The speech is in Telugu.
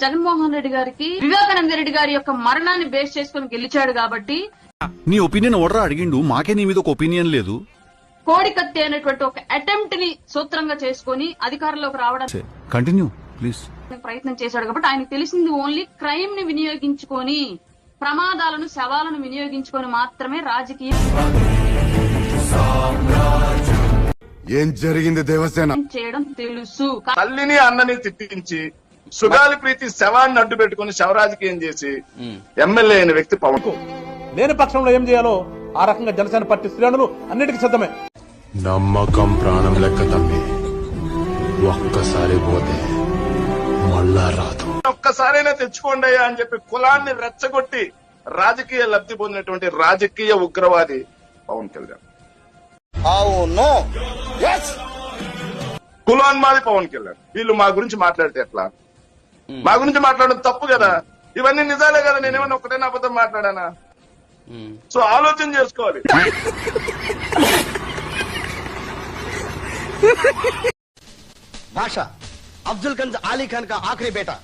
జగన్మోహన్ రెడ్డి గారికి వివేకానంద రెడ్డి గారి యొక్క మరణాన్ని బేస్ చేసుకుని గెలిచాడు కాబట్టి నీ ఒపీనియన్ ఓడరా అడిగిండు, మాకే నీ మీద ఒక ఒపీనియన్ లేదు. కోడికత్తి అనేటువంటి ఒక అటెంప్ట్ ని సూత్రంగా చేసుకుని అధికారంలోకి రావడానికి కంటిన్యూ ప్లీజ్ ప్రయత్నం చేశాడు కాబట్టి ఆయనకు తెలిసింది ఓన్లీ క్రైమ్ ని వినియోగించుకొని, ప్రమాదాలను, శవాలను వినియోగించుకొని మాత్రమే రాజకీయం ఏం జరిగింది దేవసేన చేయడం తెలుసు. తల్లిని అన్నని తిట్టించి సుగాలి ప్రీతి శవాన్ని అడ్డు పెట్టుకుని శవరాజకీయం చేసి ఎమ్మెల్యే అయిన వ్యక్తి పవన్. లేని పక్షంలో ఏం చేయాలో ఆ రకంగా జనసేన పార్టీ శ్రేణులు అన్నిటికీ సిద్ధమే. నమ్మకం ప్రాణం లెక్క తమ్మి, ఒక్కసారి పోతే మళ్ళా రాదు. ఒక్కసారైనా తెచ్చుకోండి అయ్యా అని చెప్పి కులాన్ని రెచ్చగొట్టి రాజకీయ లబ్ధి పొందినటువంటి రాజకీయ ఉగ్రవాది పవన్ కళ్యాణ్. అవును కులాన్మాది పవన్ కళ్యాణ్. వీళ్ళు మా గురించి మాట్లాడితే ఎట్లా? మా గురించి మాట్లాడడం తప్పు కదా. ఇవన్నీ నిజాలే కదా. నేనేమన్నా ఒకటైనా అబద్ధం మాట్లాడానా? సో ఆలోచన చేసుకోవాలి. బాషా అఫ్జల్ గంజ్ ఆలీ ఖాన్ కా ఆఖరి బేటా